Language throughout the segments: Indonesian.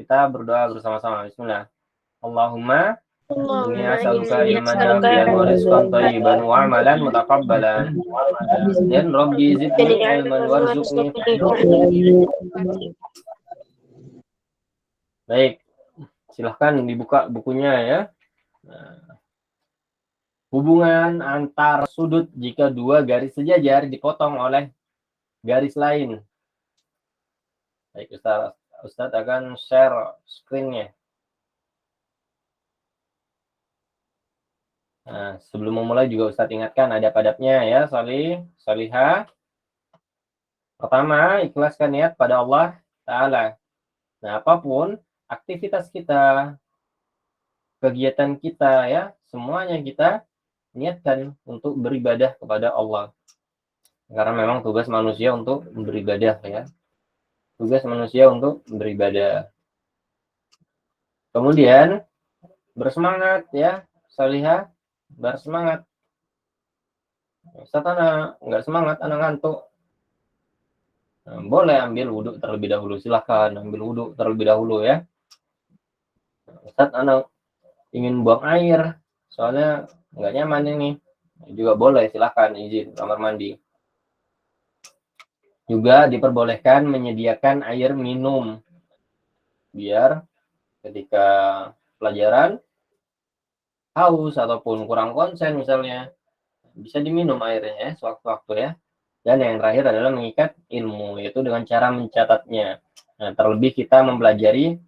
kita berdoa bersama-sama. Bismillah. Allahumma inni Allahumma as'aluka inni ilman as'aluka nafi'an wa rizqan ilman thayyiban wa amalan mutaqabbalan. Dan Rabbi zidni ilman warzuqni. Baik, silahkan dibuka bukunya ya. Nah, hubungan antar sudut jika dua garis sejajar dipotong oleh garis lain. Baik, Ustaz akan share screen-nya. Nah, sebelum memulai juga Ustaz ingatkan adab-adabnya ya, Salihah. Pertama, ikhlaskan niat pada Allah Ta'ala. Nah, apapun aktivitas kita, kegiatan kita ya, semuanya kita niatkan untuk beribadah kepada Allah. Karena memang tugas manusia untuk beribadah ya. Tugas manusia untuk beribadah. Kemudian bersemangat ya, Salihah, bersemangat. Ustaz anak nggak semangat, anak ngantuk. Nah, boleh ambil wudhu terlebih dahulu, silahkan ambil wudhu terlebih dahulu ya. Ustaz anak ingin buang air, soalnya nggak nyaman ini. Juga boleh, silahkan izin kamar mandi. Juga diperbolehkan menyediakan air minum, biar ketika pelajaran haus ataupun kurang konsen misalnya, bisa diminum airnya ya, sewaktu-waktu ya. Dan yang terakhir adalah mengikat ilmu, yaitu dengan cara mencatatnya. Nah, terlebih kita mempelajari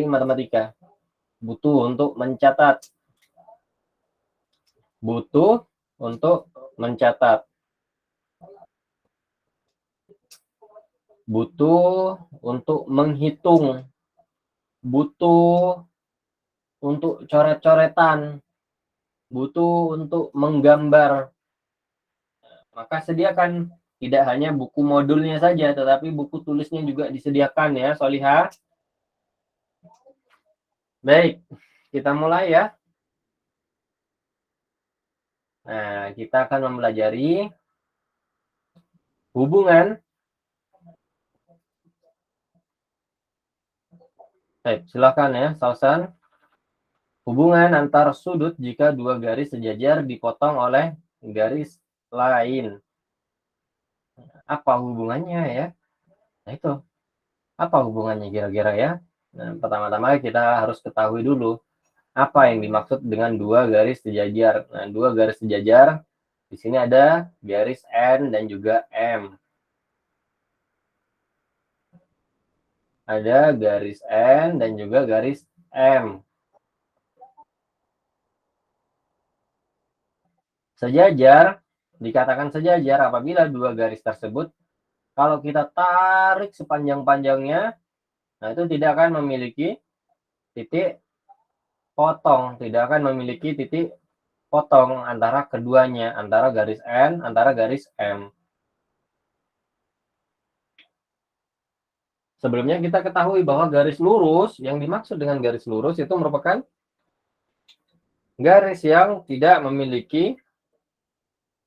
matematika. Butuh untuk mencatat. Butuh untuk mencatat. Butuh untuk menghitung. Butuh untuk coret-coretan. Butuh untuk menggambar. Maka sediakan tidak hanya buku modulnya saja, tetapi buku tulisnya juga disediakan ya, Solihah. Baik, kita mulai ya. Nah, kita akan mempelajari hubungan. Baik, silakan ya, Sausan. Hubungan antar sudut jika dua garis sejajar dipotong oleh garis lain. Apa hubungannya ya? Nah itu, apa hubungannya kira-kira ya? Nah, pertama-tama kita harus ketahui dulu apa yang dimaksud dengan dua garis sejajar. Nah, dua garis sejajar, di sini ada garis N dan juga M. Ada garis N dan juga garis M. Sejajar, dikatakan sejajar apabila dua garis tersebut, kalau kita tarik sepanjang-panjangnya, nah itu tidak akan memiliki titik potong, tidak akan memiliki titik potong antara keduanya, antara garis N, antara garis M. Sebelumnya kita ketahui bahwa garis lurus, yang dimaksud dengan garis lurus itu merupakan garis yang tidak memiliki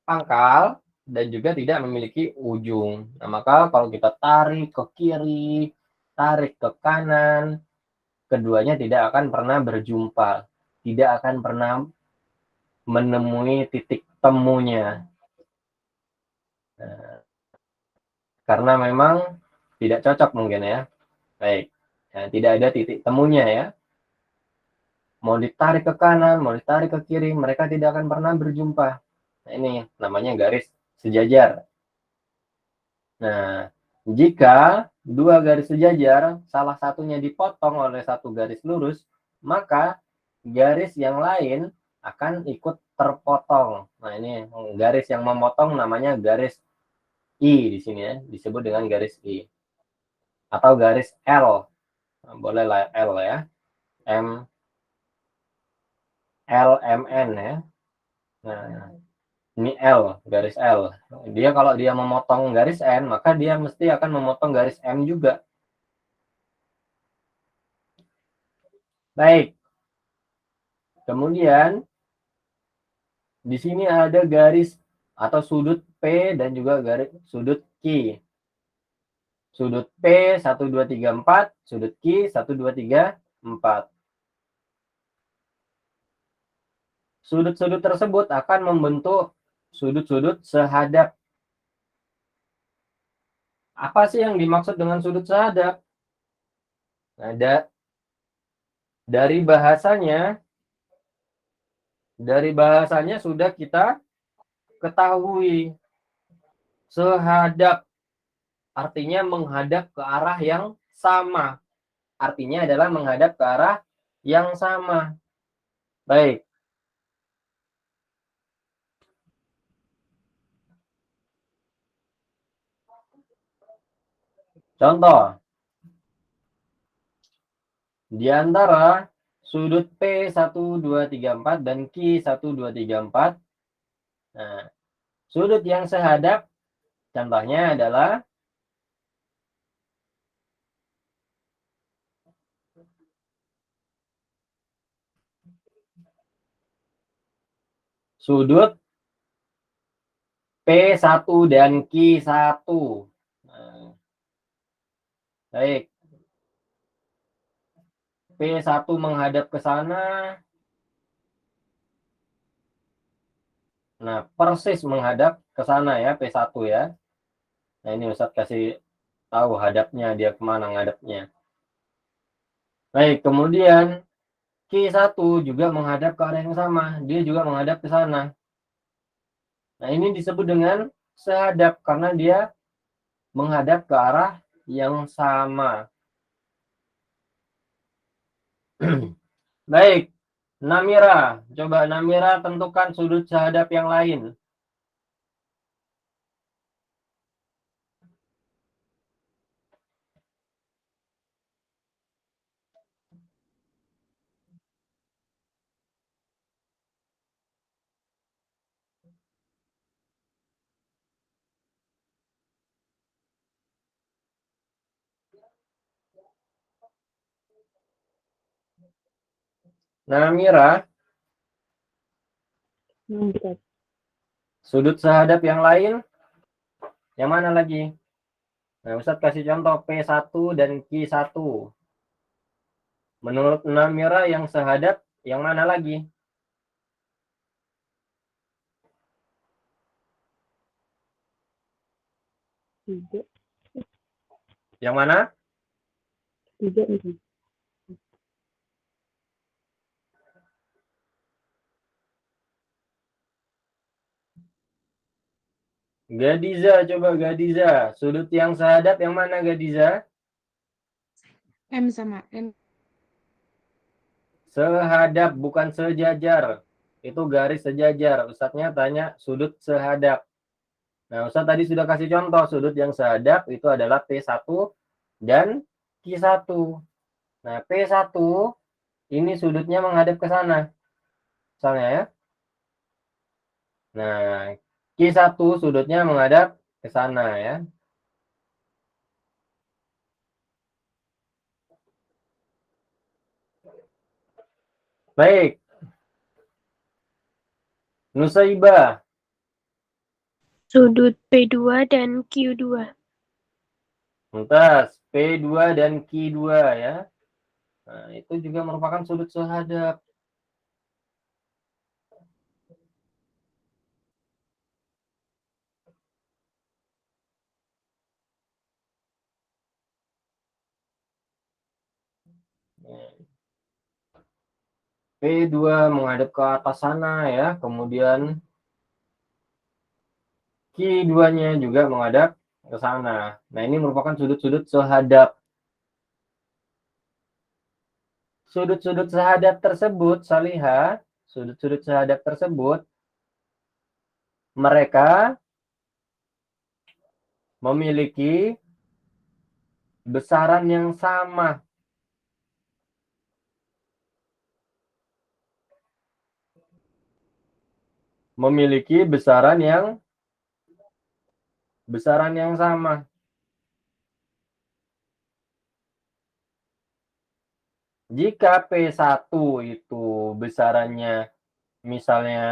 pangkal dan juga tidak memiliki ujung. Nah, maka kalau kita tarik ke kiri, tarik ke kanan, keduanya tidak akan pernah berjumpa, tidak akan pernah menemui titik temunya. Nah, karena memang tidak cocok mungkin ya. Baik, nah, tidak ada titik temunya ya. Mau ditarik ke kanan, mau ditarik ke kiri, mereka tidak akan pernah berjumpa. Nah, ini namanya garis sejajar. Nah, jika dua garis sejajar, salah satunya dipotong oleh satu garis lurus, maka garis yang lain akan ikut terpotong. Nah, ini garis yang memotong namanya garis I di sini ya, disebut dengan garis I. Atau garis L. Nah, boleh lah L ya. M L M N ya. Nah, ini L, garis L. Dia kalau dia memotong garis N, maka dia mesti akan memotong garis M juga. Baik. Kemudian di sini ada garis atau sudut P dan juga garis sudut Q. Sudut P 1, 2, 3, 4, sudut Q 1, 2, 3, 4. Sudut-sudut tersebut akan membentuk sudut-sudut sehadap. Apa sih yang dimaksud dengan sudut sehadap? Ada dari bahasanya sudah kita ketahui. Sehadap artinya menghadap ke arah yang sama. Artinya adalah menghadap ke arah yang sama. Baik. Contoh. Di antara sudut P 1, 2, 3, 4 dan Q 1, 2, 3, 4. Nah, sudut yang sehadap contohnya adalah sudut P1 dan Q1. Nah, baik. P1 menghadap ke sana. Nah, persis menghadap ke sana ya, P1 ya. Nah, ini Ustadz kasih tahu hadapnya, dia kemana ngadapnya. Baik, kemudian Q1 juga menghadap ke arah yang sama. Dia juga menghadap ke sana. Nah, ini disebut dengan sehadap karena dia menghadap ke arah yang sama. Baik, Namira. Coba Namira tentukan sudut sehadap yang lain. Namira, sudut sehadap yang lain, yang mana lagi? Nah, Ustadz kasih contoh P1 dan Q1. Menurut Namira yang sehadap, yang mana lagi? Tiga. Yang mana? Tiga. Gadiza, coba Gadiza. Sudut yang sehadap yang mana Gadiza? M sama M. Sehadap, bukan sejajar. Itu garis sejajar. Ustadznya tanya sudut sehadap. Nah, Ustadz tadi sudah kasih contoh. Sudut yang sehadap itu adalah P1 dan Q1. Nah, P1 ini sudutnya menghadap ke sana. Misalnya ya. Nah, Q1 sudutnya menghadap ke sana ya. Baik. Nusaibah. Sudut P2 dan Q2. Mumtaz. P2 dan Q2 ya. Nah, itu juga merupakan sudut sehadap. P2 menghadap ke atas sana ya. Kemudian Q2-nya juga menghadap ke sana. Nah, ini merupakan sudut-sudut sehadap. Sudut-sudut sehadap tersebut, Salihah, sudut-sudut sehadap tersebut, mereka memiliki besaran yang sama. Memiliki besaran yang sama. Jika P1 itu besarannya misalnya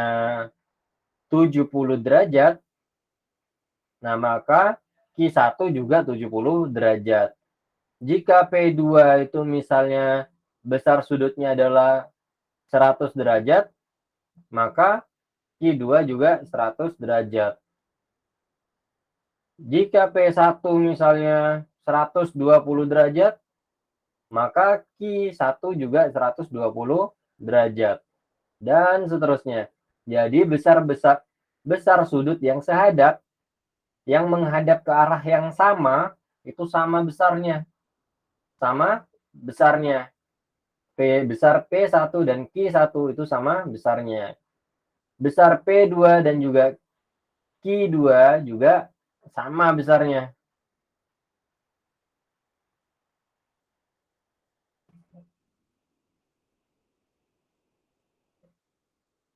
70 derajat, nah maka Q1 juga 70 derajat. Jika P2 itu misalnya besar sudutnya adalah 100 derajat, maka Q2 juga 100 derajat. Jika P1 misalnya 120 derajat, maka Q1 juga 120 derajat. Dan seterusnya. Jadi besar sudut yang sehadap, yang menghadap ke arah yang sama, itu sama besarnya. Sama besarnya. Besar P1 dan Q1 itu sama besarnya. Besar P2 dan juga Q2 juga sama besarnya.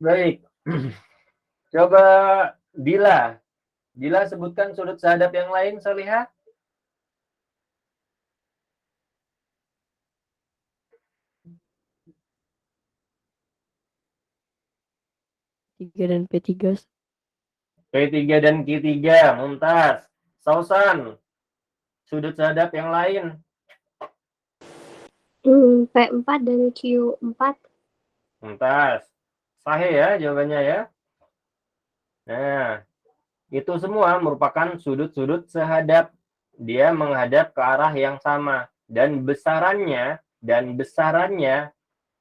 Baik. Coba Dila. Dila sebutkan sudut sehadap yang lain, Solihah. Dan P3. P3 dan Q3, Mumtaz. Sausan, sudut sehadap yang lain. P4 dan Q4. Mumtaz. Sahih ya jawabannya ya. Nah, itu semua merupakan sudut-sudut sehadap. Dia menghadap ke arah yang sama. Dan besarannya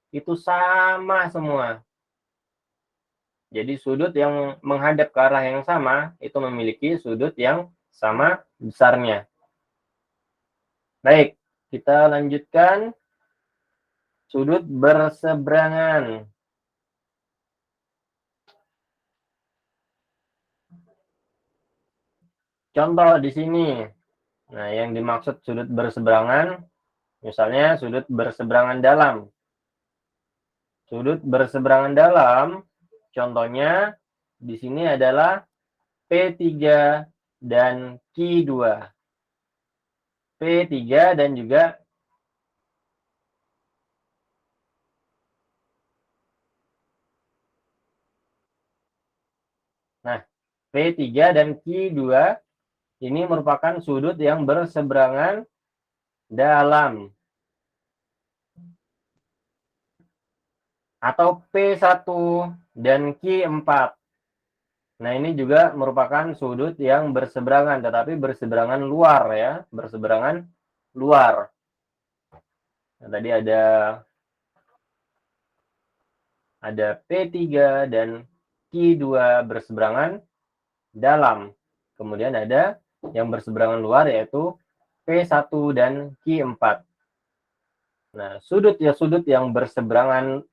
itu sama semua. Jadi sudut yang menghadap ke arah yang sama itu memiliki sudut yang sama besarnya. Baik, kita lanjutkan sudut berseberangan. Contoh di sini. Nah, yang dimaksud sudut berseberangan, misalnya sudut berseberangan dalam. Sudut berseberangan dalam, contohnya di sini adalah P3 dan Q2. P3 dan juga P3 dan Q2 ini merupakan sudut yang berseberangan dalam. Atau P1 dan Q4. Nah, ini juga merupakan sudut yang berseberangan, tetapi berseberangan luar ya, berseberangan luar. Nah, tadi ada P3 dan Q2 berseberangan dalam. Kemudian ada yang berseberangan luar yaitu P1 dan Q4. Nah, sudut yang berseberangan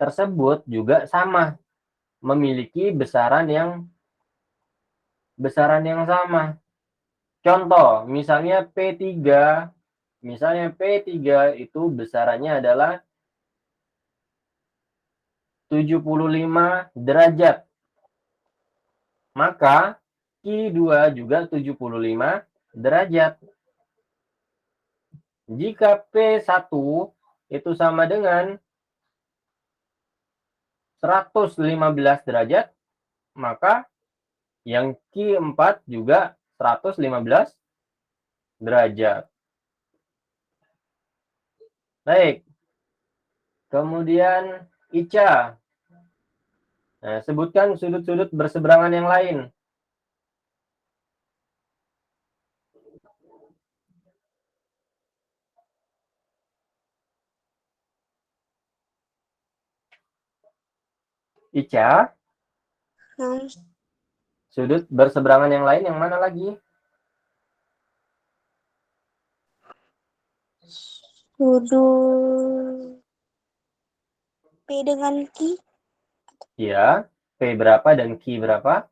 tersebut juga sama, memiliki besaran yang sama. Contoh, misalnya P3 itu besarannya adalah 75 derajat. Maka Q2 juga 75 derajat. Jika P1 itu sama dengan 115 derajat, maka yang Q4 juga 115 derajat. Baik. Kemudian Ica. Nah, sebutkan sudut-sudut berseberangan yang lain. Ica. Sudut berseberangan yang lain yang mana lagi? Sudut P dengan Q. Ya, P berapa dan Q berapa?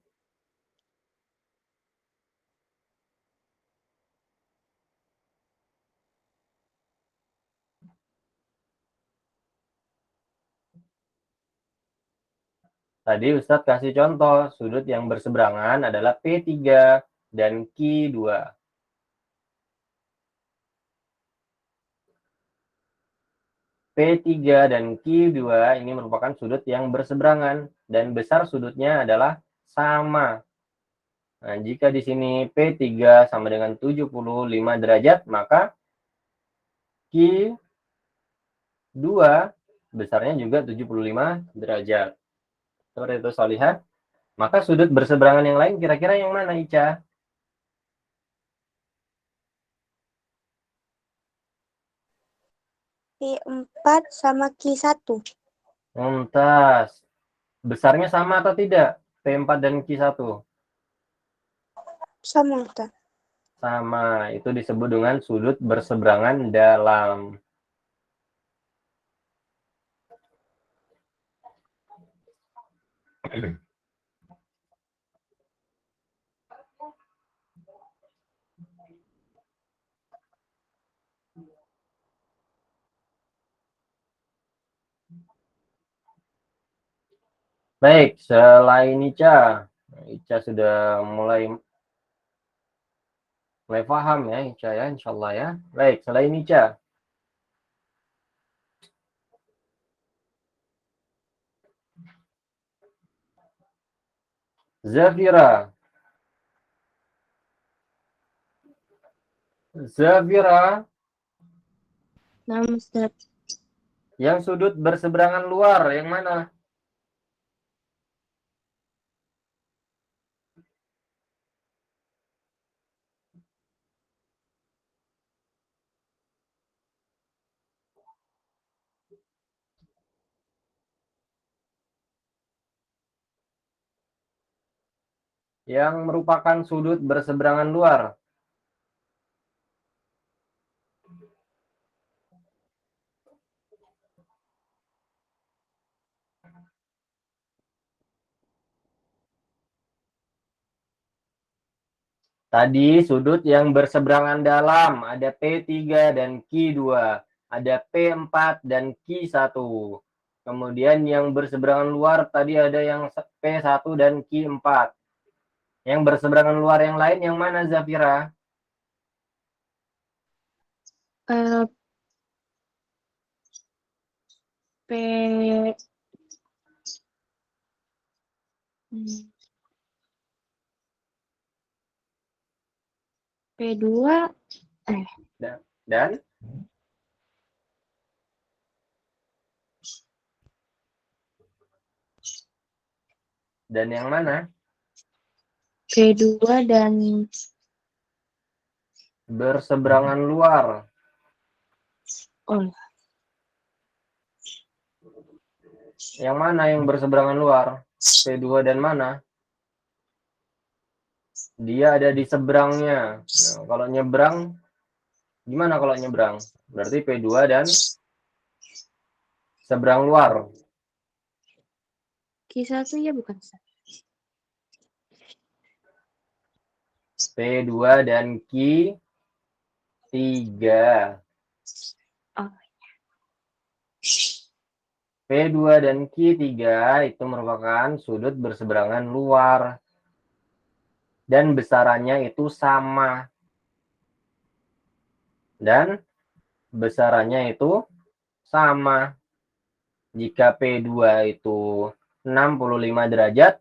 Tadi Ustadz kasih contoh, sudut yang berseberangan adalah P3 dan Q2. P3 dan Q2 ini merupakan sudut yang berseberangan dan besar sudutnya adalah sama. Nah, jika di sini P3 sama dengan 75 derajat, maka Q2 besarnya juga 75 derajat. Seperti itu, Solihah. Maka sudut berseberangan yang lain kira-kira yang mana, Ica? P4 sama Q1. Mumtaz. Besarnya sama atau tidak? P4 dan Q1? Sama, Ustaz. Sama. Itu disebut dengan sudut berseberangan dalam. Baik, selain Ica sudah mulai paham ya, Ica ya, insyaallah ya. Baik, selain Ica. Zafira. Zafira, Nah, Ustaz. yang sudut berseberangan luar, yang mana? Yang merupakan sudut berseberangan luar. Tadi sudut yang berseberangan dalam ada P3 dan Q2, ada P4 dan Q1. Kemudian yang berseberangan luar tadi ada yang P1 dan Q4. Yang berseberangan luar yang lain yang mana, Zafira? P P2 Dan yang mana? P2 dan Berseberangan luar. oh, Yang mana yang berseberangan luar? P2 dan mana? Dia ada di seberangnya. Nah, kalau nyebrang, gimana kalau nyebrang? Berarti P2 dan seberang luar. Q1 ya bukan, Ustaz. P2 dan Q3. Oh. P2 dan Q3 itu merupakan sudut berseberangan luar. Dan besarannya itu sama. Dan besarannya itu sama. Jika P2 itu 65 derajat,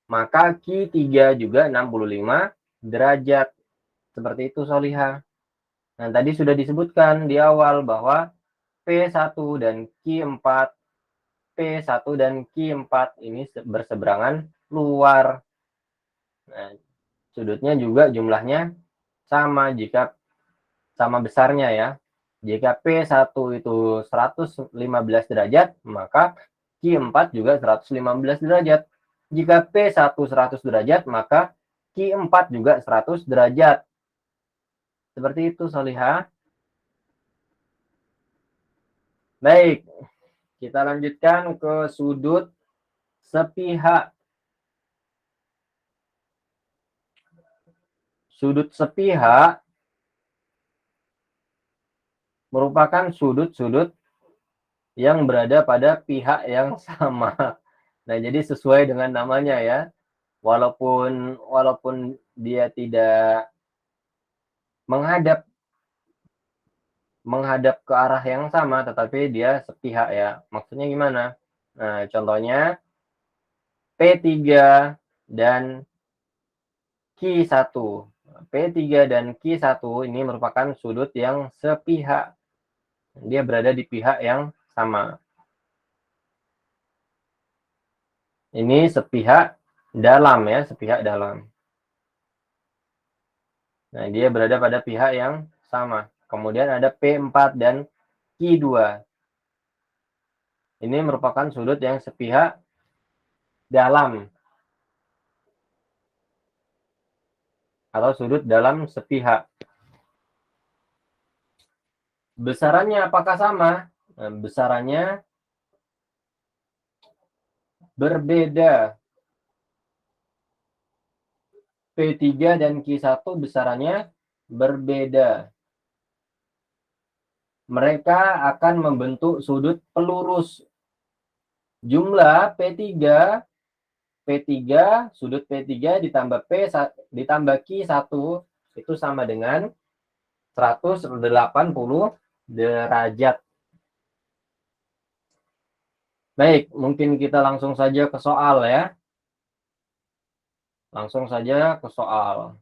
maka Q3 juga 65 derajat. Seperti itu, Solihah. Nah, tadi sudah disebutkan di awal bahwa P1 dan Q4, P1 dan Q4 ini berseberangan luar. Nah, sudutnya juga jumlahnya sama jika sama besarnya ya. Jika P1 itu 115 derajat, maka Q4 juga 115 derajat. Jika P1 100 derajat, maka Q4 juga 100 derajat. Seperti itu, Solihah. Baik, kita lanjutkan ke sudut sepihak. Sudut sepihak merupakan sudut-sudut yang berada pada pihak yang sama. Nah, jadi sesuai dengan namanya ya. Walaupun dia tidak menghadap ke arah yang sama, tetapi dia sepihak ya. Maksudnya gimana? Nah, contohnya P3 dan Q1. P3 dan Q1 ini merupakan sudut yang sepihak. Dia berada di pihak yang sama. Ini sepihak dalam ya, sepihak dalam. Nah, dia berada pada pihak yang sama. Kemudian ada P4 dan Q2. Ini merupakan sudut yang sepihak dalam. Atau sudut dalam sepihak. Besarannya apakah sama? Nah, besarannya berbeda. P3 dan Q1 besarannya berbeda. Mereka akan membentuk sudut pelurus. Jumlah P3, sudut P3 ditambah ditambah Q1 itu sama dengan 180 derajat. Baik, mungkin kita langsung saja ke soal ya. Langsung saja ke soal.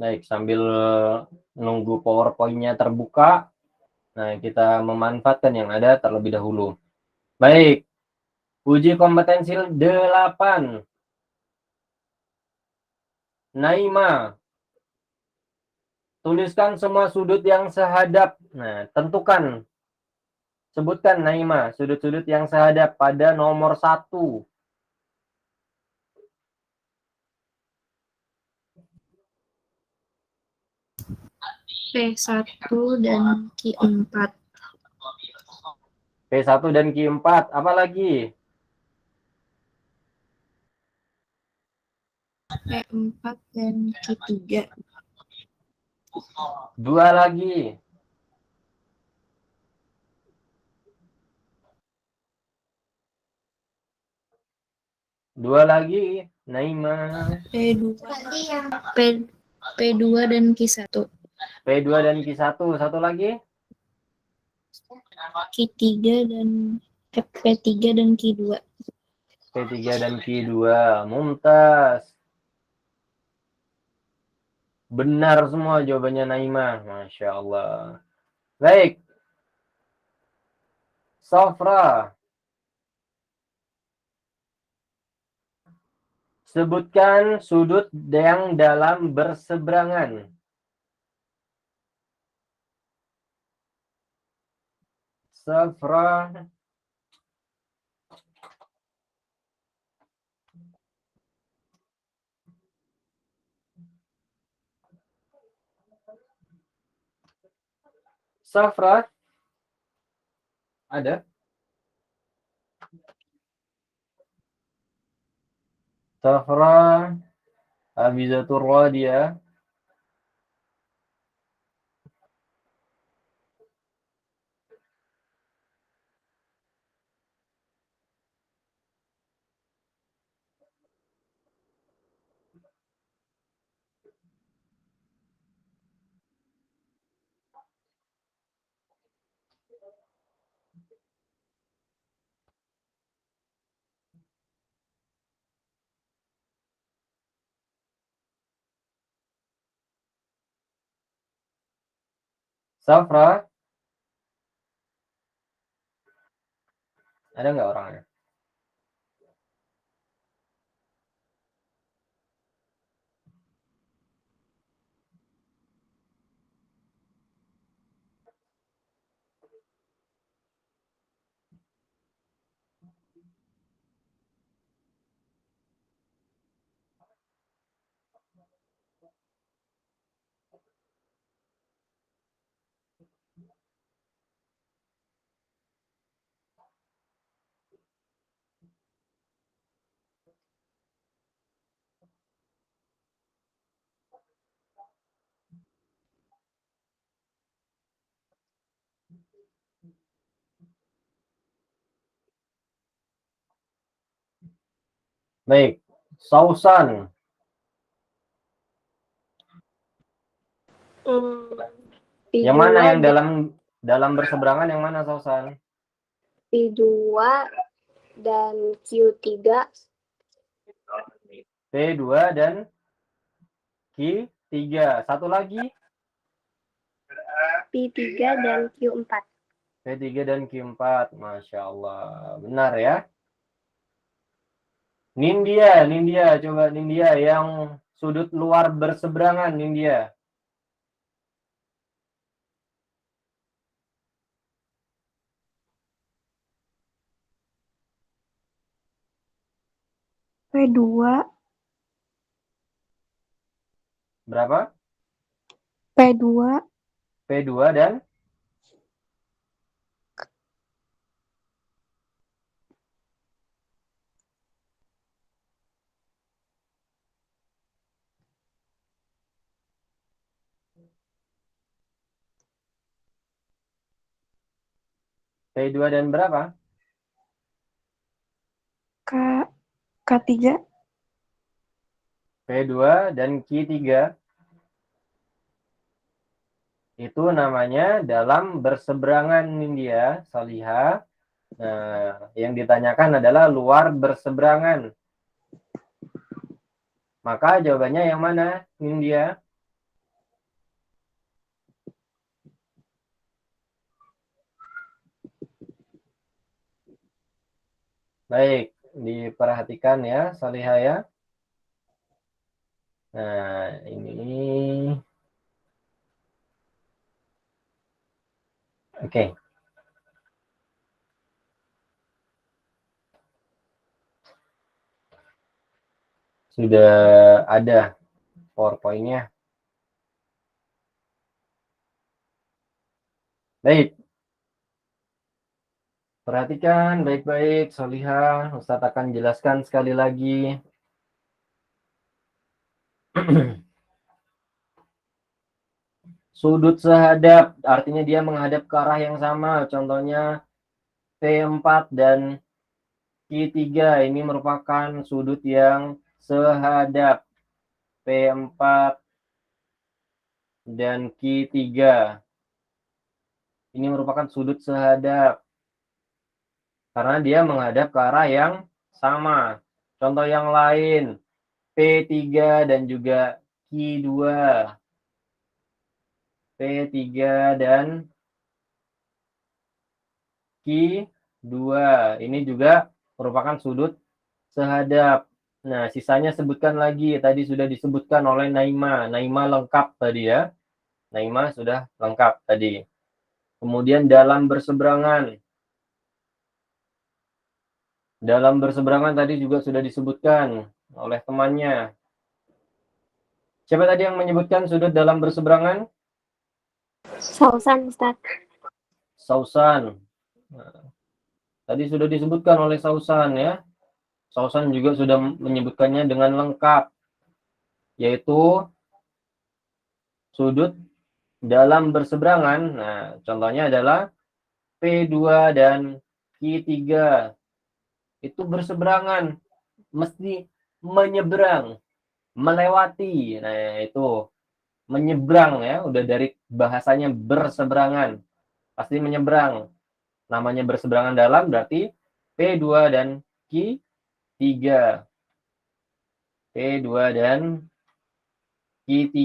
Baik, sambil nunggu PowerPoint-nya terbuka, nah kita memanfaatkan yang ada terlebih dahulu. Baik, uji kompetensi 8. Naima, tuliskan semua sudut yang sehadap. Nah, tentukan. Sebutkan Naima, sudut-sudut yang sehadap pada nomor 1. P1 dan Q4. P1 dan Q4. Apa lagi? P4 dan Q3. 2 lagi. Dua lagi, Naima. P2. P2 dan Q1. P2 dan Q1. Satu lagi. Q3 dan P3 dan Q2. P3 dan Q2. Mumtaz. Benar semua jawabannya Naima. Masya Allah. Baik. Sofra. Sebutkan sudut yang dalam berseberangan. Sofra. Sofra. Ada? Sofra. Abizatur Radia. Safra, ada nggak orangnya? Baik, Sausan. Yang mana yang dalam berseberangan yang mana, Sausan? P2 dan Q3. P2 dan Q3. Satu lagi? P3 dan Q4. P3 dan Q4. Masya Allah. Benar ya? Nindya. Coba Nindya yang sudut luar berseberangan, Nindya. P2, Berapa? P2, P2 dan P2 dan berapa? K, K3, P2 dan Q3 itu namanya dalam berseberangan, Nindya, Salihah. Nah, yang ditanyakan adalah luar berseberangan. Maka jawabannya yang mana, Nindya? Baik, diperhatikan ya, Salihah ya. Nah, ini. Oke. Sudah ada PowerPoint-nya. Baik. Perhatikan baik-baik, Salihah. Ustadz akan jelaskan sekali lagi. Sudut sehadap, artinya dia menghadap ke arah yang sama. Contohnya P4 dan Q3 ini merupakan sudut yang sehadap. P4 dan Q3 ini merupakan sudut sehadap karena dia menghadap ke arah yang sama. Contoh yang lain, P3 dan juga Q2. P3 dan Q2 ini juga merupakan sudut sehadap. Nah, sisanya sebutkan lagi. Tadi sudah disebutkan oleh Naima. Naima lengkap tadi ya. Naima sudah lengkap tadi. Kemudian dalam berseberangan. Dalam berseberangan tadi juga sudah disebutkan oleh temannya. Siapa tadi yang menyebutkan sudut dalam berseberangan? Sausan, Ustaz. Sausan. Nah, tadi sudah disebutkan oleh Sausan ya. Sausan juga sudah menyebutkannya dengan lengkap. Yaitu sudut dalam berseberangan. Nah, contohnya adalah P2 dan Q3. Itu berseberangan. Mesti menyeberang. Melewati. Nah, itu. Menyeberang ya. Udah dari bahasanya berseberangan. Pasti menyeberang. Namanya berseberangan dalam berarti P2 dan Q3. P2 dan Q3.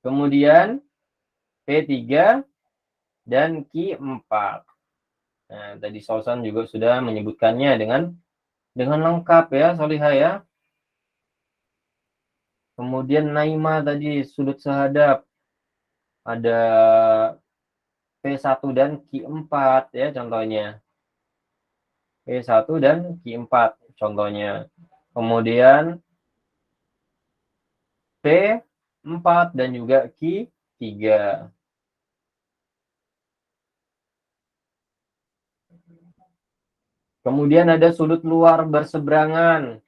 Kemudian P3 dan Q4. Nah, tadi Sausan juga sudah menyebutkannya dengan lengkap ya, Solihah ya. Kemudian Naima tadi sudut sehadap. Ada P1 dan Q4 ya contohnya. P1 dan Q4 contohnya. Kemudian P4 dan juga Q3. Kemudian ada sudut luar berseberangan.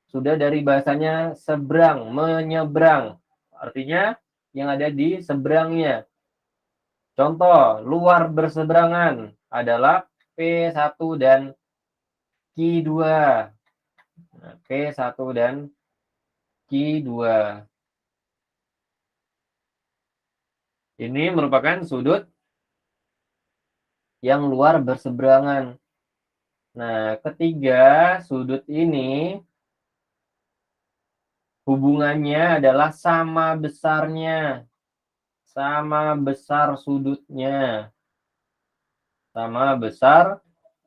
Sudah dari bahasanya seberang, menyeberang. Artinya yang ada di seberangnya. Contoh, luar berseberangan adalah P1 dan Q2. Nah, P1 dan Q2. Ini merupakan sudut yang luar berseberangan. Nah, ketiga, sudut ini hubungannya adalah sama besarnya. Sama besar sudutnya. Sama besar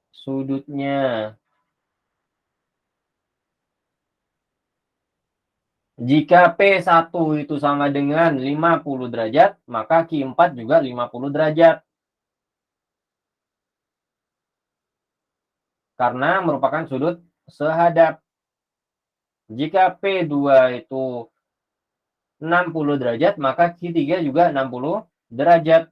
sudutnya. Jika P1 itu sama dengan 50 derajat, maka Q4 juga 50 derajat. Karena merupakan sudut sehadap. Jika P2 itu 60 derajat, maka Q3 juga 60 derajat.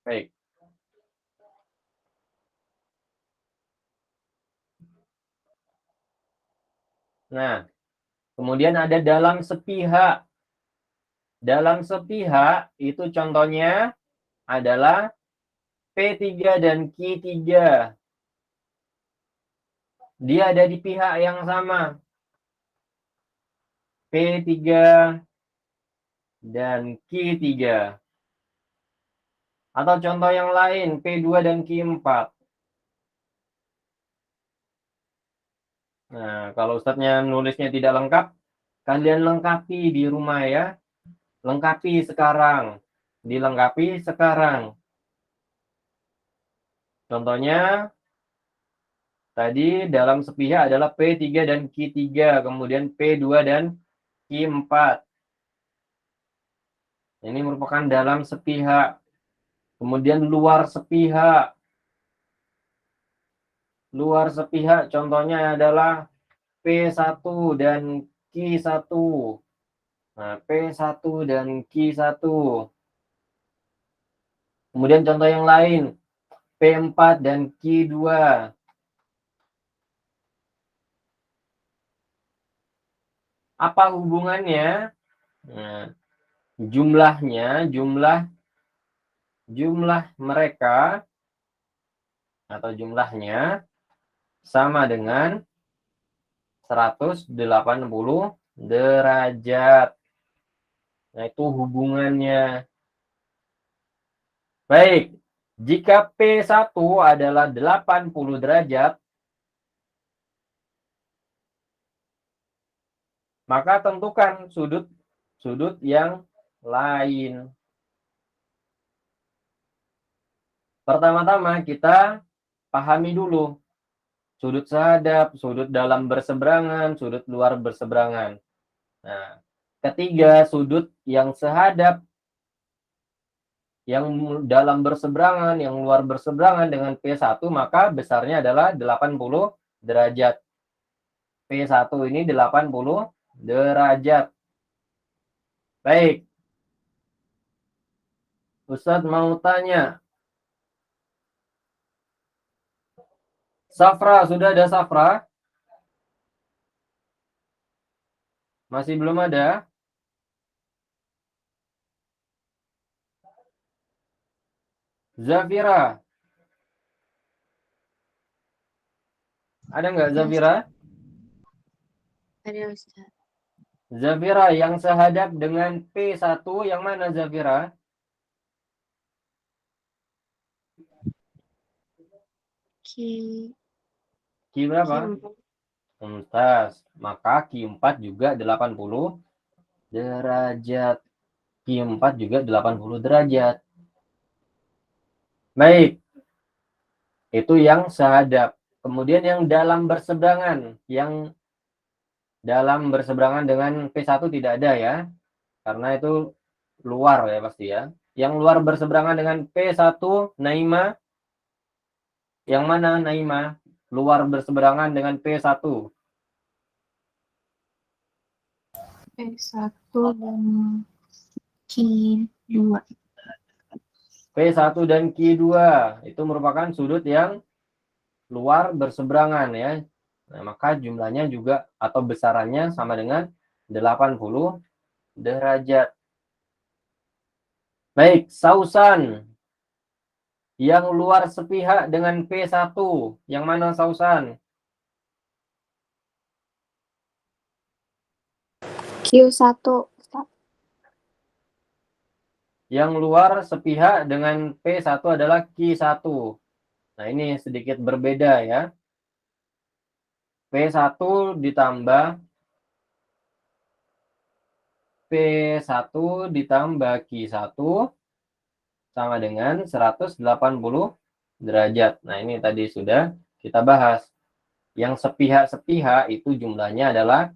Baik. Nah, kemudian ada dalam sepihak. Dalam sepihak itu contohnya adalah P3 dan Q3. Dia ada di pihak yang sama. P3 dan Q3. Atau contoh yang lain, P2 dan Q4. Nah, kalau Ustadznya nulisnya tidak lengkap, kalian lengkapi di rumah ya. Lengkapi sekarang. Dilengkapi sekarang. Contohnya, tadi dalam sepihak adalah P3 dan Q3. Kemudian P2 dan Q4. Ini merupakan dalam sepihak. Kemudian luar sepihak. Luar sepihak contohnya adalah P1 dan Q1. Nah, P1 dan Q1. Kemudian contoh yang lain, P4 dan Q2. Apa hubungannya? Nah, jumlahnya, jumlah mereka atau jumlahnya sama dengan 180 derajat. Nah, itu hubungannya. Baik, jika P1 adalah 80 derajat, maka tentukan sudut yang lain. Pertama-tama kita pahami dulu sudut sehadap, sudut dalam berseberangan, sudut luar berseberangan. Nah, ketiga, sudut yang sehadap, yang dalam berseberangan, yang luar berseberangan dengan P1, maka besarnya adalah 80 derajat. P1 ini 80 derajat. Baik. Ustadz mau tanya. Safra, sudah ada Safra? Masih belum ada? Zafira. Ada nggak Zafira? Ada Ustaz. Zafira yang sehadap dengan P1 yang mana Zafira? Q berapa? Mumtaz. Maka Q4 juga 80 derajat. Q4 juga 80 derajat. Baik. Itu yang sehadap. Kemudian yang dalam berseberangan. Yang dalam berseberangan dengan P1 tidak ada ya. Karena itu luar ya pasti ya. Yang luar berseberangan dengan P1, Naima. Yang mana Naima? Luar berseberangan dengan P1. P1 dan Q2. P1 dan Q2 itu merupakan sudut yang luar berseberangan ya. Nah, maka jumlahnya juga atau besarannya sama dengan 80 derajat. Baik, Sausan. Yang luar sepihak dengan P1. Yang mana Sausan? Q1, Ustaz. Yang luar sepihak dengan P1 adalah Q1. Nah, ini sedikit berbeda ya. P1 ditambah P1 ditambah Q1 sama dengan 180 derajat. Nah, ini tadi sudah kita bahas. Yang sepihak-sepihak itu jumlahnya adalah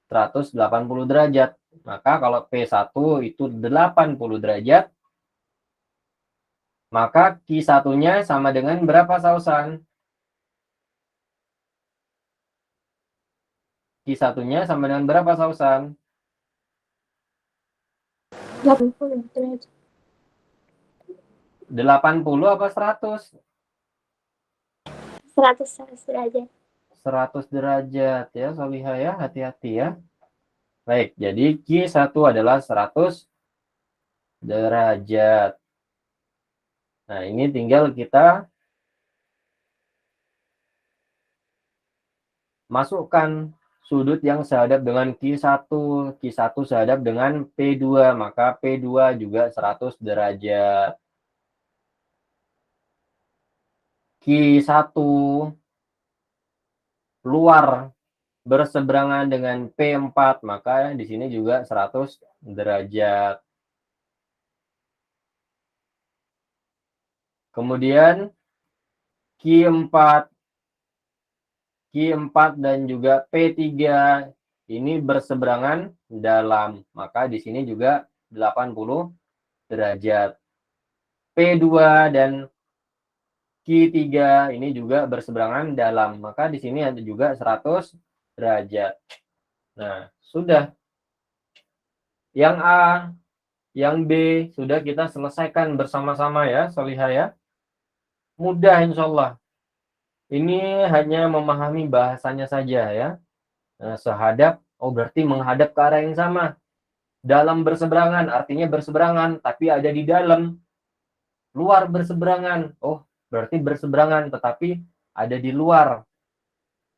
180 derajat. Maka kalau P1 itu 80 derajat, maka Q1-nya sama dengan berapa Sausan? Q1-nya sama dengan berapa Sausan? 80 derajat. 80 apa 100? 100 derajat. 100 derajat ya, Solihah ya, hati-hati ya. Baik, jadi Q1 adalah 100 derajat. Nah, ini tinggal kita masukkan sudut yang sehadap dengan Q1. Q1 sehadap dengan P2, maka P2 juga 100 derajat. Q1 luar berseberangan dengan P4, maka di sini juga 100 derajat. Kemudian Q4 dan juga P3 ini berseberangan dalam, maka di sini juga 80 derajat. P2 dan Q3 ini juga berseberangan dalam, maka di sini ada juga 100 derajat. Nah, sudah. Yang A, yang B sudah kita selesaikan bersama-sama ya, Solihah ya. Mudah insya Allah. Ini hanya memahami bahasanya saja ya. Nah, sehadap, berarti menghadap ke arah yang sama. Dalam berseberangan, artinya berseberangan, tapi ada di dalam. Luar berseberangan, berarti berseberangan, tetapi ada di luar.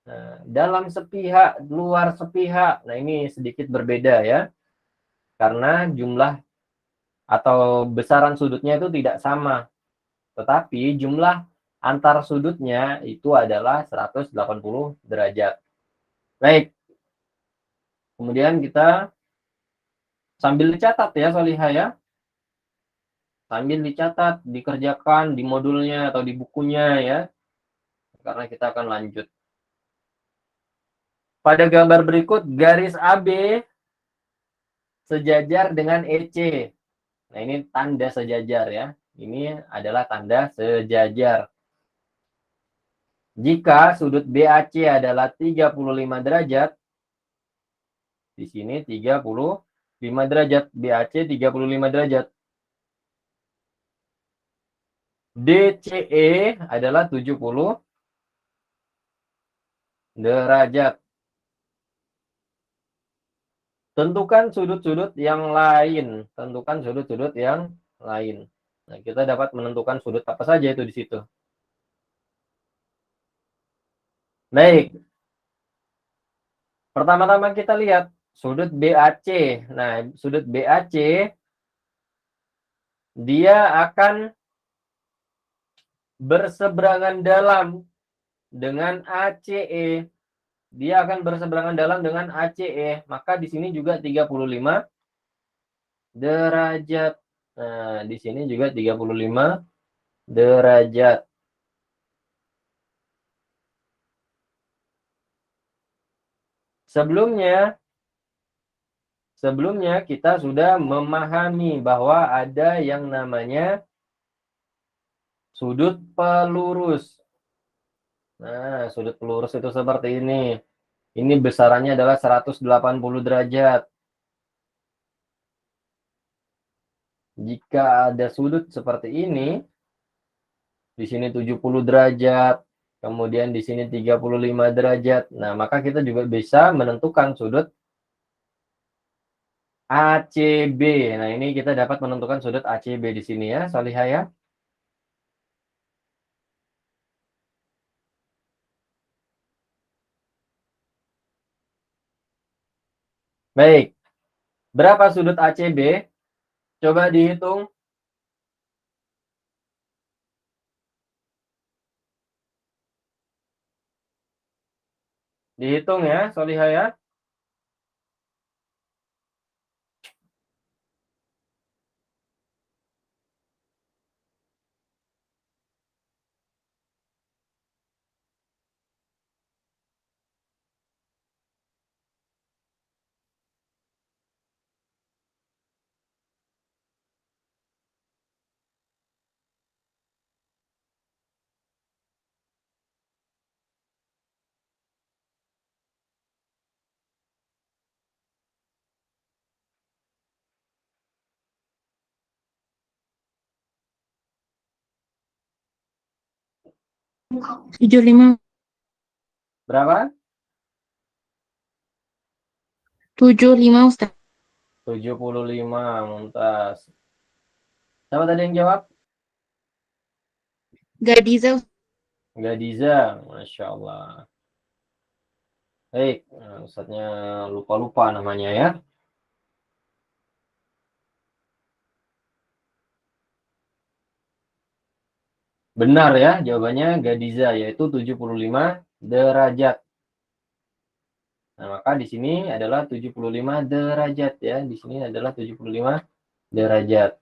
Nah, dalam sepihak, luar sepihak. Nah, ini sedikit berbeda ya. Karena jumlah atau besaran sudutnya itu tidak sama. Tetapi jumlah antar sudutnya itu adalah 180 derajat. Baik. Kemudian kita sambil dicatat ya, Solihah ya. Sambil dicatat, dikerjakan di modulnya atau di bukunya ya. Karena kita akan lanjut. Pada gambar berikut, garis AB sejajar dengan EC. Nah, ini tanda sejajar ya. Ini adalah tanda sejajar. Jika sudut BAC adalah 35 derajat, di sini 35 derajat, BAC 35 derajat. DCE adalah 70 derajat. Tentukan sudut-sudut yang lain. Tentukan sudut-sudut yang lain. Nah, kita dapat menentukan sudut apa saja itu di situ. Baik. Pertama-tama kita lihat sudut BAC. Nah, sudut BAC dia akan berseberangan dalam dengan ACE. Dia akan berseberangan dalam dengan ACE. Maka di sini juga 35 derajat. Nah, di sini juga 35 derajat. Sebelumnya kita sudah memahami bahwa ada yang namanya sudut pelurus. Nah, sudut pelurus itu seperti ini. Ini besarannya adalah 180 derajat. jika ada sudut seperti ini, di sini 70 derajat, kemudian di sini 35 derajat. Nah, maka kita juga bisa menentukan sudut ACB. Nah, ini kita dapat menentukan sudut ACB di sini ya, Solihah ya. Baik. Berapa sudut ACB? Coba dihitung. Dihitung ya, Solihah ya. Tujuh lima. Berapa? 75 Ustaz. 75, Mumtaz. Siapa tadi yang jawab? Gadiza Ustaz. Gadiza, Masya Allah. Baik, Ustadznya lupa-lupa namanya ya. Benar ya, jawabannya Gadiza, yaitu 75 derajat. Nah, maka di sini adalah 75 derajat ya. Di sini adalah 75 derajat.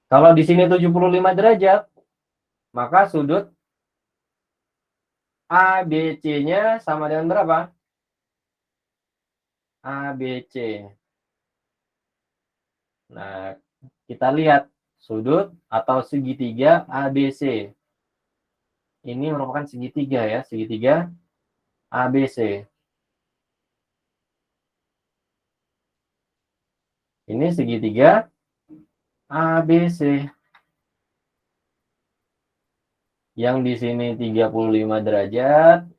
Kalau di sini 75 derajat, maka sudut ABC-nya sama dengan berapa? ABC. Nah, kita lihat sudut atau segitiga ABC. Ini merupakan segitiga ya, segitiga ABC. Ini segitiga ABC. Yang di sini 35 derajat.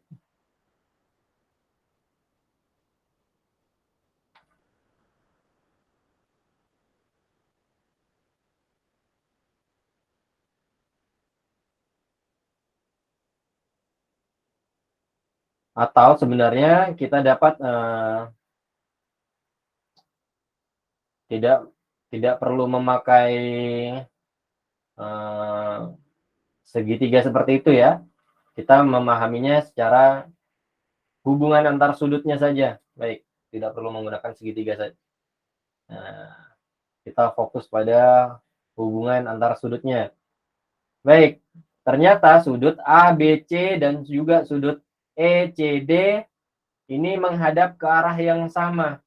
Atau sebenarnya kita dapat tidak perlu memakai segitiga seperti itu ya. Kita memahaminya secara hubungan antar sudutnya saja. Baik, tidak perlu menggunakan segitiga saja. Nah, kita fokus pada hubungan antar sudutnya. Baik, ternyata sudut ABC dan juga sudut ECD ini menghadap ke arah yang sama.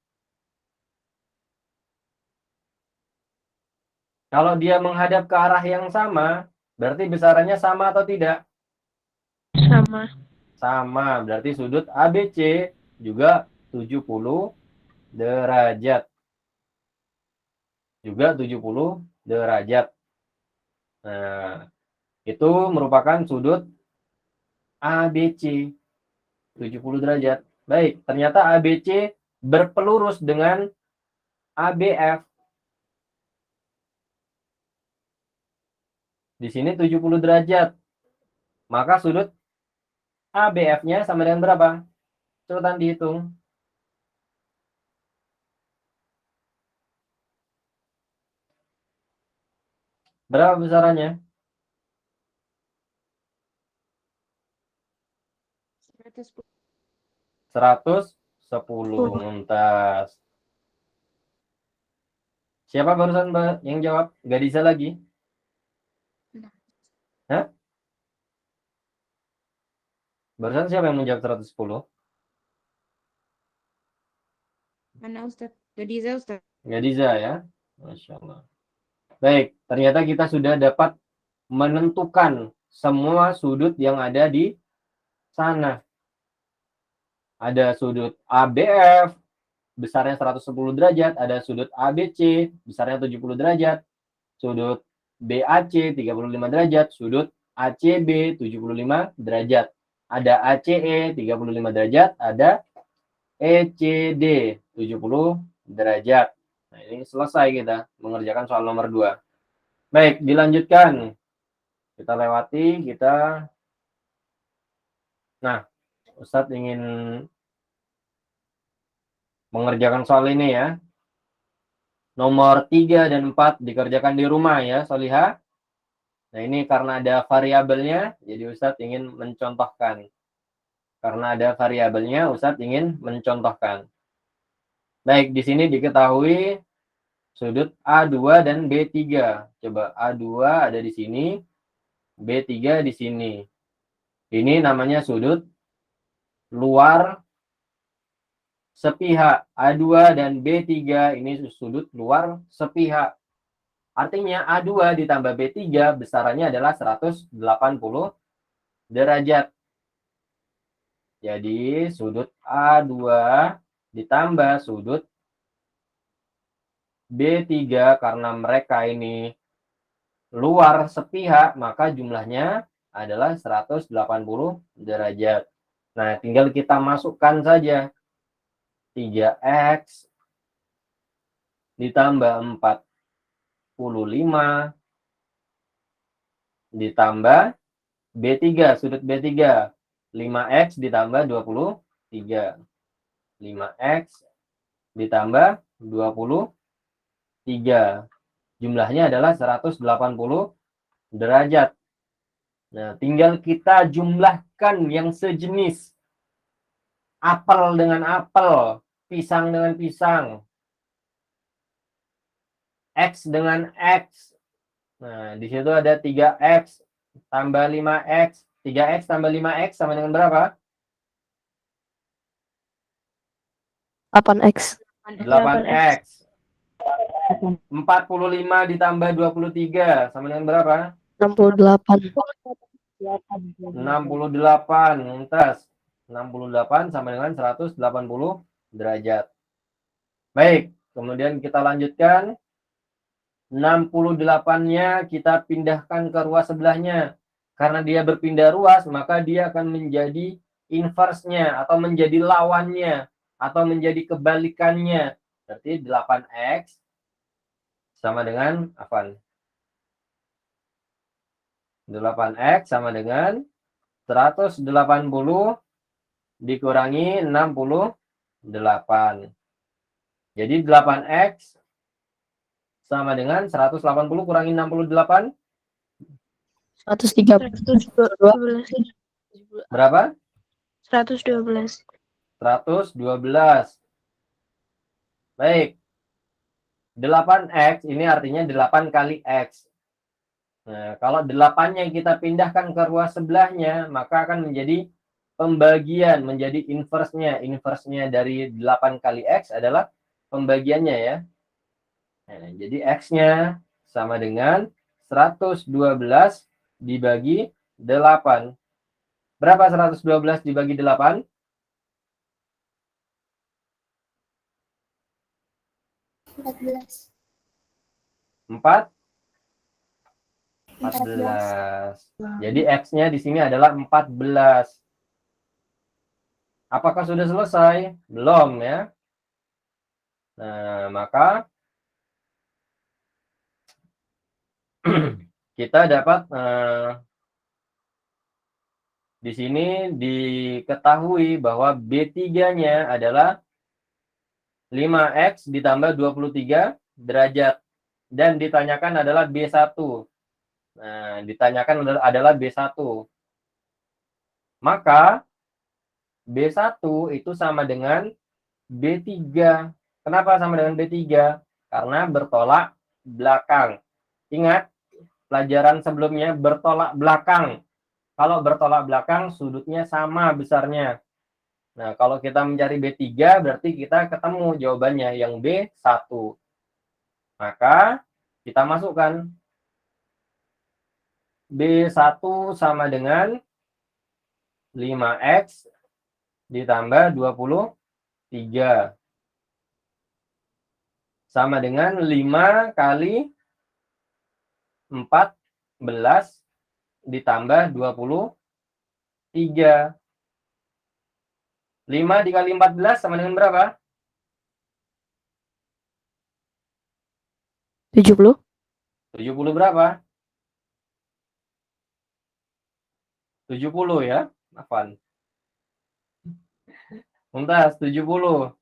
Kalau dia menghadap ke arah yang sama, berarti besarannya sama atau tidak? Sama. Sama, berarti sudut ABC juga 70 derajat. Juga 70 derajat. Nah, itu merupakan sudut ABC 70 derajat. Baik, ternyata ABC berpelurus dengan ABF. Di sini 70 derajat. Maka sudut ABF-nya sama dengan berapa? Coba dihitung. Berapa besarannya? 110. Mumtaz. Siapa barusan yang jawab? Gak bisa lagi? Hah? Barusan siapa yang menjawab 110? Mana Ustaz? Gadiza Ustaz. Gadiza ya. Masya Allah. Baik, ternyata kita sudah dapat menentukan semua sudut yang ada di sana. Ada sudut ABF, besarnya 110 derajat, ada sudut ABC besarnya 70 derajat, sudut BAC 35 derajat, sudut ACB 75 derajat. Ada ACE 35 derajat, ada ECD 70 derajat. Nah, ini selesai kita mengerjakan soal nomor 2. Baik, dilanjutkan. Kita lewati, Nah, Ustadz ingin mengerjakan soal ini ya. Nomor 3 dan 4 dikerjakan di rumah ya, Solihah. Nah, ini karena ada variabelnya, jadi Ustadz ingin mencontohkan. Karena ada variabelnya, Ustadz ingin mencontohkan. Baik, di sini diketahui sudut A2 dan B3. Coba A2 ada di sini, B3 di sini. Ini namanya sudut luar sepihak. A2 dan B3 ini sudut luar sepihak. Artinya A2 ditambah B3 besarannya adalah 180 derajat. Jadi sudut A2 ditambah sudut B3 karena mereka ini luar sepihak, maka jumlahnya adalah 180 derajat. Nah, tinggal kita masukkan saja 3X ditambah 45 ditambah B3, sudut B3. 5X ditambah 23. 5X ditambah 23. Jumlahnya adalah 180 derajat. Nah, tinggal kita jumlahkan yang sejenis. Apel dengan apel, pisang dengan pisang, X dengan X. Nah, di situ ada 3X tambah 5X. 3X tambah 5X sama dengan berapa? 8X. 8X. 45 ditambah 23 sama dengan berapa? 68. 68. Mumtaz. 68 sama dengan 180 derajat. Baik, kemudian kita lanjutkan. 68-nya kita pindahkan ke ruas sebelahnya. Karena dia berpindah ruas, maka dia akan menjadi inverse-nya atau menjadi lawannya atau menjadi kebalikannya. Berarti 8X sama dengan apa? 8X sama dengan 180 dikurangi 68. Jadi 8X sama dengan 180 kurangi 68. 132. Berapa? 112. 112. Baik. 8X ini artinya 8 kali X. Nah, kalau 8-nya kita pindahkan ke ruas sebelahnya, maka akan menjadi pembagian, menjadi inverse-nya. Inverse-nya dari 8 kali X adalah pembagiannya ya. Nah, jadi X-nya sama dengan 112 dibagi 8. Berapa 112 dibagi 8? 14. 4? 14. Jadi X-nya di sini adalah 14. Apakah sudah selesai? Belum ya. Nah, maka kita dapat di sini diketahui bahwa B3-nya adalah 5X ditambah 23 derajat. Dan ditanyakan adalah B1. Nah, ditanyakan adalah B1. Maka B1 itu sama dengan B3. Kenapa sama dengan B3? Karena bertolak belakang. Ingat, pelajaran sebelumnya bertolak belakang. Kalau bertolak belakang, sudutnya sama besarnya. Nah, kalau kita mencari B3, berarti kita ketemu jawabannya yang B1. Maka, kita masukkan B1 sama dengan 5X ditambah 23. sama dengan 5 kali 14 ditambah 23. 5 dikali 14 sama dengan berapa? 70. 70 berapa? 70 ya, Afan. Mumtaz, 70.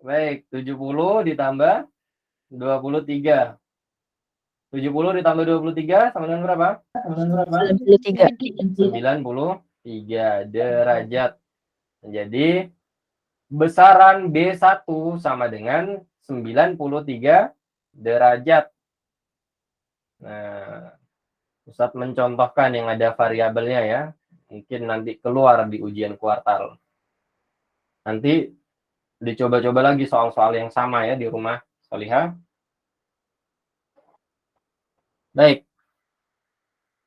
Baik, 70 ditambah 23. 70 ditambah 23 sama dengan berapa? 93. 93 derajat. Jadi besaran B1 sama dengan 93 derajat. Nah, Ustadz mencontohkan yang ada variabelnya ya. Mungkin nanti keluar di ujian kuartal. Nanti dicoba-coba lagi soal-soal yang sama ya di rumah Solihah. Baik.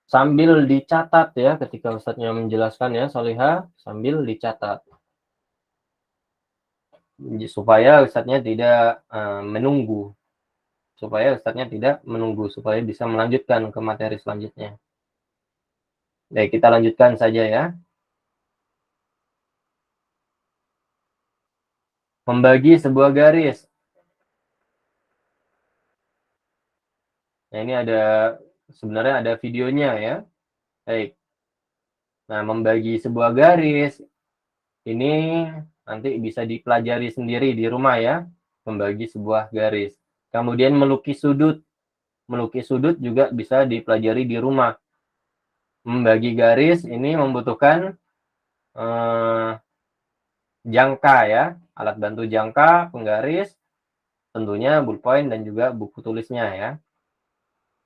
Sambil dicatat ya ketika Ustadznya menjelaskan ya Solihah, sambil dicatat. Supaya Ustadznya tidak menunggu. Supaya Ustadznya tidak menunggu. Supaya bisa melanjutkan ke materi selanjutnya. Baik, kita lanjutkan saja ya. Membagi sebuah garis. Nah, ini sebenarnya ada videonya ya. Baik. Nah, membagi sebuah garis ini nanti bisa dipelajari sendiri di rumah ya. Membagi sebuah garis. Kemudian melukis sudut. Melukis sudut juga bisa dipelajari di rumah. Membagi garis ini membutuhkan jangka ya. Alat bantu jangka, penggaris, tentunya ballpoint dan juga buku tulisnya ya.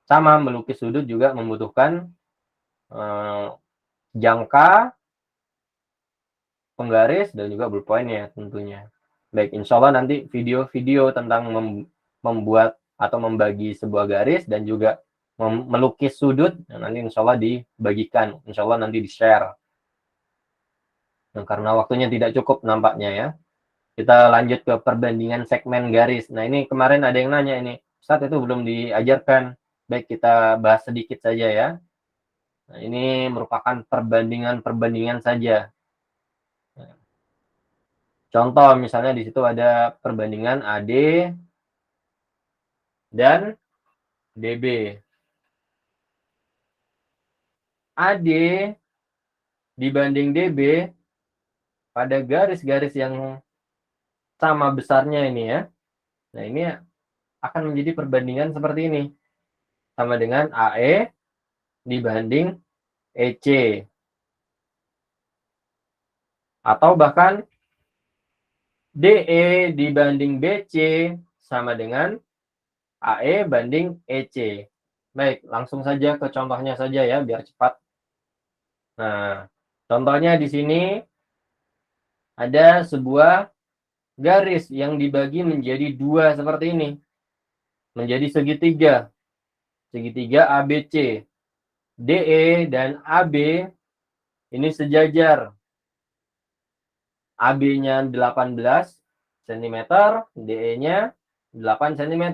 Sama melukis sudut juga membutuhkan jangka, penggaris, dan juga ballpoint ya tentunya. Baik, insya Allah nanti video-video tentang membuat atau membagi sebuah garis dan juga melukis sudut, nanti insya Allah dibagikan, insya Allah nanti di-share. Nah, karena waktunya tidak cukup nampaknya ya. Kita lanjut ke perbandingan segmen garis. Nah, ini kemarin ada yang nanya ini, Ustadz itu belum diajarkan. Baik, kita bahas sedikit saja ya. Nah, ini merupakan perbandingan-perbandingan saja. Contoh misalnya di situ ada perbandingan AD dan DB. AD dibanding DB pada garis-garis yang sama besarnya ini ya. Nah, ini akan menjadi perbandingan seperti ini. Sama dengan AE dibanding EC. Atau bahkan DE dibanding BC sama dengan AE banding EC. Baik, langsung saja ke contohnya saja ya, biar cepat. Nah, contohnya di sini ada sebuah garis yang dibagi menjadi dua seperti ini. Menjadi segitiga. Segitiga ABC. DE dan AB ini sejajar. AB-nya 18 cm, DE-nya 8 cm.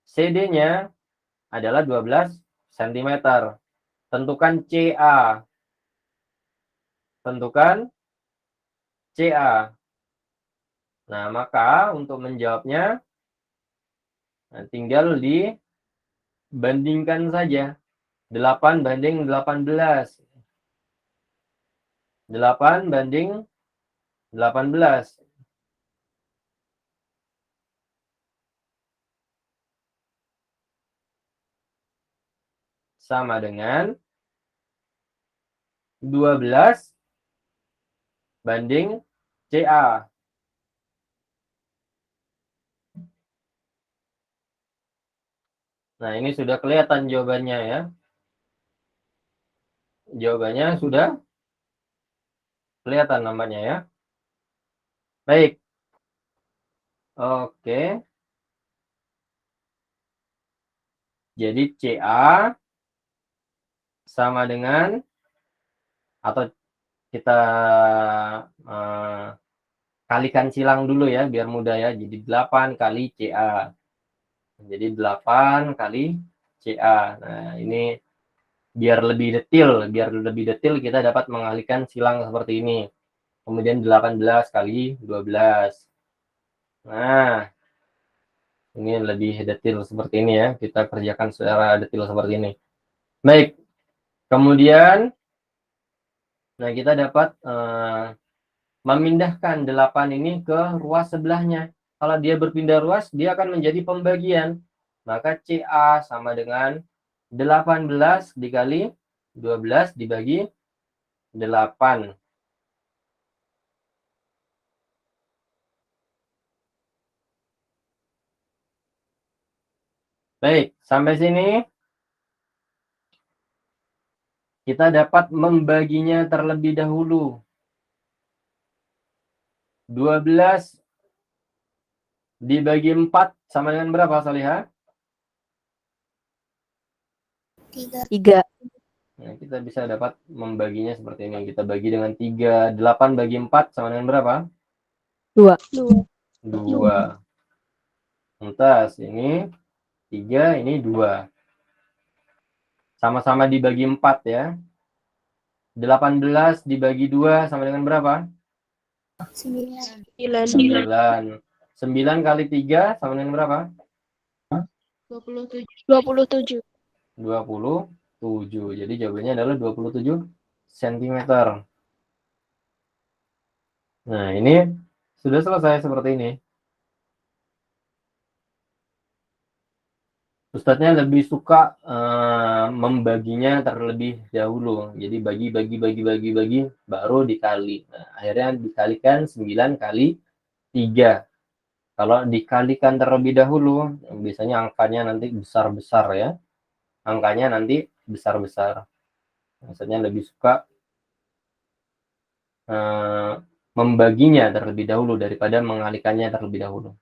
CD-nya adalah 12 cm. Tentukan CA. Tentukan CA. Nah, maka untuk menjawabnya tinggal dibandingkan saja. 8 banding 18. 8 banding 18. Sama dengan 12 banding CA. Nah, ini sudah kelihatan jawabannya ya. Jawabannya sudah kelihatan nampaknya ya. Baik. Oke. Jadi CA sama dengan, atau kita kalikan silang dulu ya biar mudah ya. Jadi 8 kali CA. Jadi 8 kali CA. Nah, ini biar lebih detail kita dapat mengalihkan silang seperti ini. Kemudian 18 kali 12. Nah, ini lebih detail seperti ini ya. Kita kerjakan secara detail seperti ini. Baik. Kemudian nah kita dapat memindahkan 8 ini ke ruas sebelahnya. Kalau dia berpindah ruas, dia akan menjadi pembagian. Maka CA sama dengan 18 dikali 12 dibagi 8. Baik, sampai sini kita dapat membaginya terlebih dahulu. 12 dibagi 4 sama dengan berapa, Salihah? 3. 3. Nah, kita bisa dapat membaginya seperti ini. Kita bagi dengan 3. 8 bagi 4 sama dengan berapa? 2. 2. Lantas, ini 3, ini 2. Sama-sama dibagi 4 ya. 18 dibagi 2 sama dengan berapa? 9. 9. 9 kali 3 sama dengan berapa? 27. 27. Jadi jawabannya adalah 27 cm. Nah, ini sudah selesai seperti ini. Ustadznya lebih suka membaginya terlebih dahulu. Jadi bagi, baru dikali. Nah, akhirnya dikalikan 9 kali 3. Kalau dikalikan terlebih dahulu, biasanya angkanya nanti besar-besar ya. Angkanya nanti besar-besar. Maksudnya lebih suka membaginya terlebih dahulu daripada mengalikannya terlebih dahulu.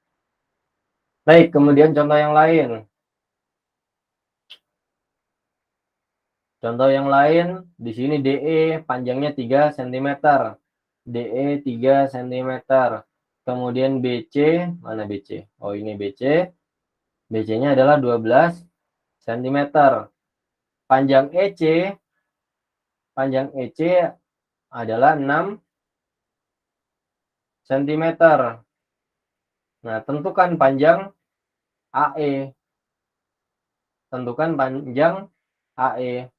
Baik, kemudian contoh yang lain. Contoh yang lain, di sini DE panjangnya 3 cm. DE 3 cm. Kemudian BC, mana BC? Oh, ini BC. BC-nya adalah 12 cm. Panjang EC adalah 6 cm. Nah, tentukan panjang AE. Tentukan panjang AE.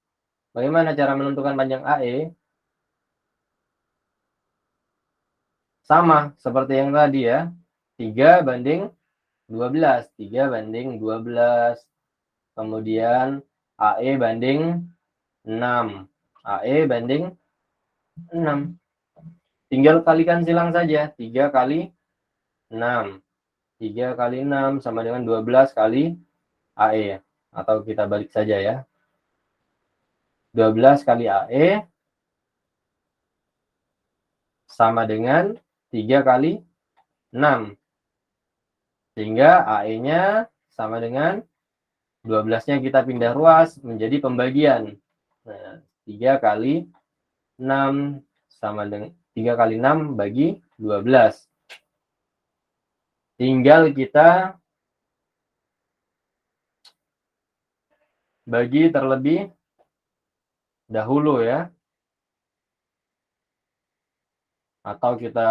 Bagaimana cara menentukan panjang AE? Sama seperti yang tadi ya. 3 banding 12. 3 banding 12. Kemudian AE banding 6. AE banding 6. Tinggal kalikan silang saja. 3 kali 6. 3 kali 6 sama dengan 12 kali AE. Atau kita balik saja ya. 12 kali AE sama dengan 3 kali 6. Sehingga AE-nya sama dengan 12-nya kita pindah ruas menjadi pembagian. Nah, 3 kali 6 sama dengan 3 kali 6 bagi 12. Tinggal kita bagi terlebih dahulu ya. Atau kita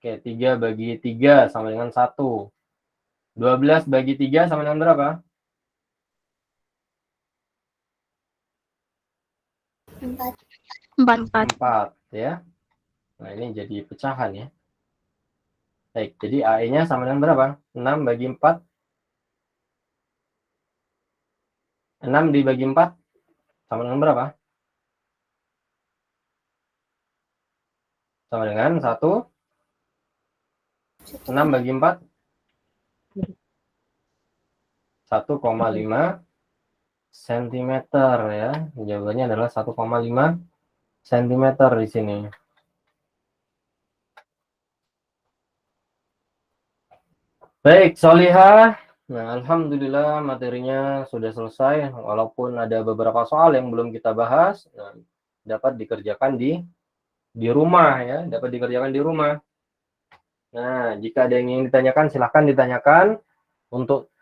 3 bagi 3 sama dengan 1. 12 bagi 3 sama dengan berapa? 4. 4. 4 ya. Nah, ini jadi pecahan ya. Baik, jadi AE-nya sama dengan berapa? 6 bagi 4. 6 dibagi 4 sama dengan berapa? Sama dengan 1. 6 bagi 4. 1,5 cm ya. Jawabannya adalah 1,5 cm di sini. Baik, Solihah. Nah, alhamdulillah materinya sudah selesai. Walaupun ada beberapa soal yang belum kita bahas, nah, dapat dikerjakan di rumah ya, dapat dikerjakan di rumah. Nah, jika ada yang ingin ditanyakan, silahkan ditanyakan. Untuk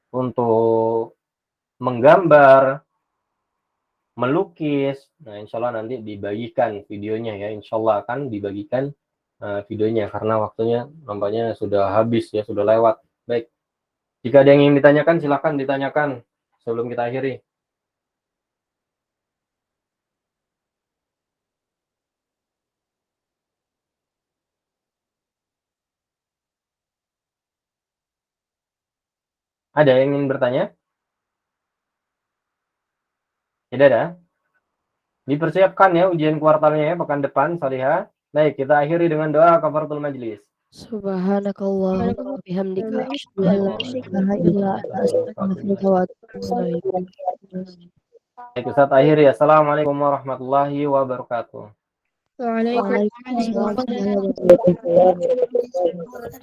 untuk menggambar, melukis. Nah, insya Allah nanti dibagikan videonya ya. Insya Allah akan dibagikan videonya karena waktunya nampaknya sudah habis ya, sudah lewat. Baik. Jika ada yang ingin ditanyakan, silakan ditanyakan sebelum kita akhiri. Ada yang ingin bertanya? Tidak ada? Dipersiapkan ya ujian kuartalnya ya pekan depan, Salihah. Baik, kita akhiri dengan doa kafaratul majlis. Subhanakallahumma wa bihamdika asyhadu an la ilaha illa anta astaghfiruka wa atubu ilaik. Baik, Ustaz akhiri. Assalamualaikum warahmatullahi wabarakatuh. Waalaikumsalam warahmatullahi wabarakatuh. Waalaikumsalam.